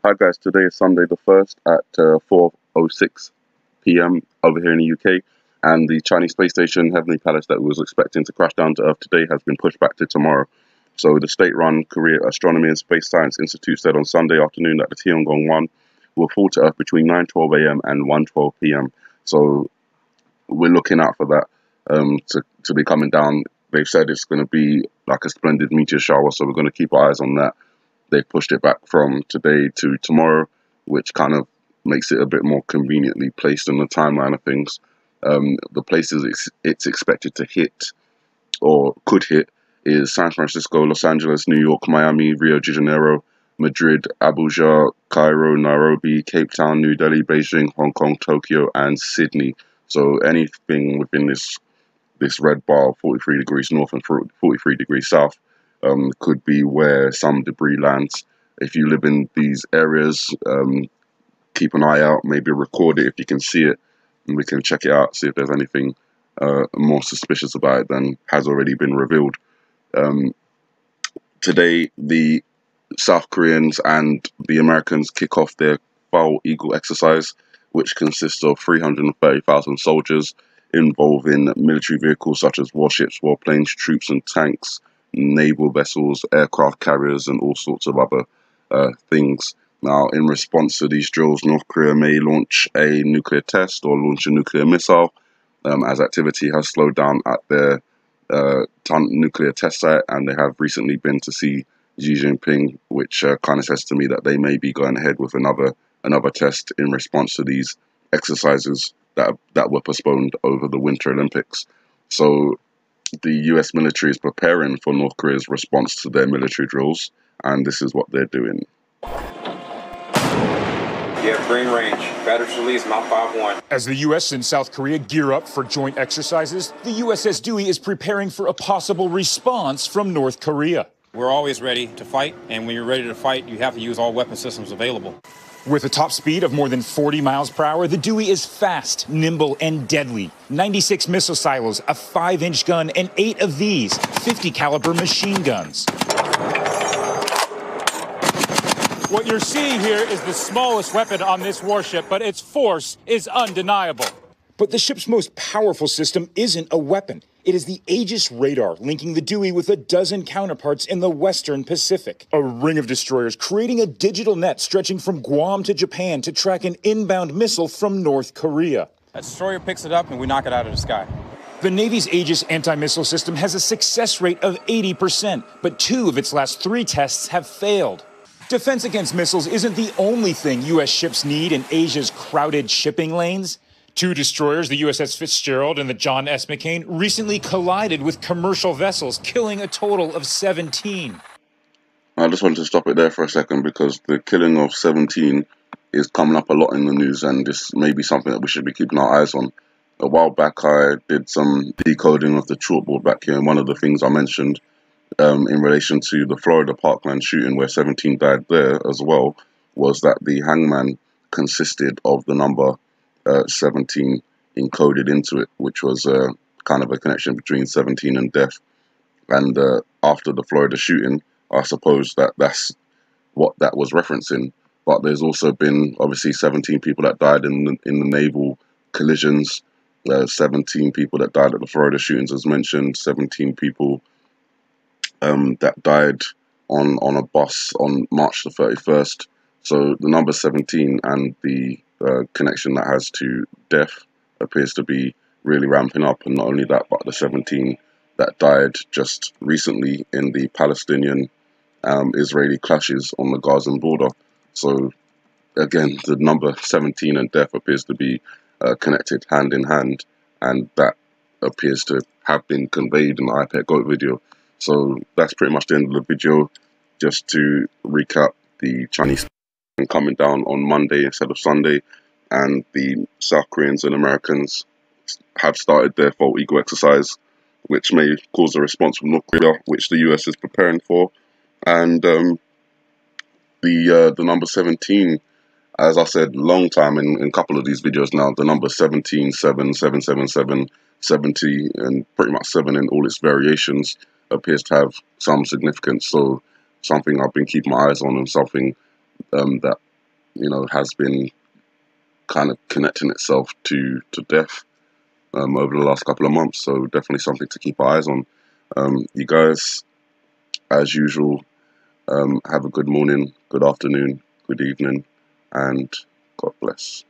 Hi guys, today is Sunday the 1st at 4:06 p.m. over here in the UK, and the Chinese space station Heavenly Palace that was expecting to crash down to Earth today has been pushed back to tomorrow. So the state-run Korea Astronomy and Space Science Institute said on Sunday afternoon that the Tiangong-1 will fall to Earth between 9:12 a.m. and 1:12 p.m. So we're looking out for that to be coming down. They've said it's going to be like a splendid meteor shower, so we're going to keep our eyes on that. They pushed it back from today to tomorrow, which kind of makes it a bit more conveniently placed in the timeline of things. The places it's expected to hit or could hit is San Francisco, Los Angeles, New York, Miami, Rio de Janeiro, Madrid, Abuja, Cairo, Nairobi, Cape Town, New Delhi, Beijing, Hong Kong, Tokyo, and Sydney. So anything within this red bar, 43 degrees north and 43 degrees south, could be where some debris lands. If you live in these areas, keep an eye out, maybe record it if you can see it, and we can check it out, see if there's anything more suspicious about it than has already been revealed. Today, the South Koreans and the Americans kick off their foal eagle exercise, which consists of 330,000 soldiers involved in military vehicles such as warships, warplanes, troops and tanks, naval vessels, aircraft carriers, and all sorts of other things. Now, in response to these drills, North Korea may launch a nuclear test or launch a nuclear missile, as activity has slowed down at their nuclear test site, and they have recently been to see Xi Jinping, which kind of says to me that they may be going ahead with another test in response to these exercises that were postponed over the Winter Olympics. So the US military is preparing for North Korea's response to their military drills, and this is what they're doing. You have green range. Batteries release, Mach 5-1. As the U.S. and South Korea gear up for joint exercises, the USS Dewey is preparing for a possible response from North Korea. We're always ready to fight, and when you're ready to fight, you have to use all weapon systems available. With a top speed of more than 40 miles per hour, the Dewey is fast, nimble, and deadly. 96 missile silos, a 5-inch gun, and 8 of these 50 caliber machine guns. What you're seeing here is the smallest weapon on this warship, but its force is undeniable. But the ship's most powerful system isn't a weapon. It is the Aegis radar, linking the Dewey with a dozen counterparts in the Western Pacific. A ring of destroyers creating a digital net stretching from Guam to Japan to track an inbound missile from North Korea. A destroyer picks it up and we knock it out of the sky. The Navy's Aegis anti-missile system has a success rate of 80%, but 2 of its last 3 tests have failed. Defense against missiles isn't the only thing U.S. ships need in Asia's crowded shipping lanes. 2 destroyers, the USS Fitzgerald and the John S. McCain, recently collided with commercial vessels, killing a total of 17. I just wanted to stop it there for a second because the killing of 17 is coming up a lot in the news, and this may be something that we should be keeping our eyes on. A while back, I did some decoding of the chalkboard back here, and one of the things I mentioned in relation to the Florida Parkland shooting where 17 died there as well was that the hangman consisted of the number 17 encoded into it, which was kind of a connection between 17 and death. And after the Florida shooting, I suppose that's what that was referencing. But there's also been obviously 17 people that died in the naval collisions, 17 people that died at the Florida shootings as mentioned, 17 people that died on a bus on March the 31st. So the number 17 and the connection that has to death appears to be really ramping up. And not only that, but the 17 that died just recently in the Palestinian-Israeli clashes on the Gazan border. So again, the number 17 and death appears to be connected hand in hand, and that appears to have been conveyed in the iPad Goat video. So that's pretty much the end of the video. Just to recap, the Chinese coming down on Monday instead of Sunday, and the South Koreans and Americans have started their foal eagle exercise, which may cause a response from North Korea, which the US is preparing for. And the number 17, as I said long time in a couple of these videos now, the number 17, 7, 7, 7, 7, 70, and pretty much 7 in all its variations appears to have some significance. So something I've been keeping my eyes on, and something that has been kind of connecting itself to death over the last couple of months. So definitely something to keep our eyes on. You guys, as usual, have a good morning, good afternoon, good evening, and God bless.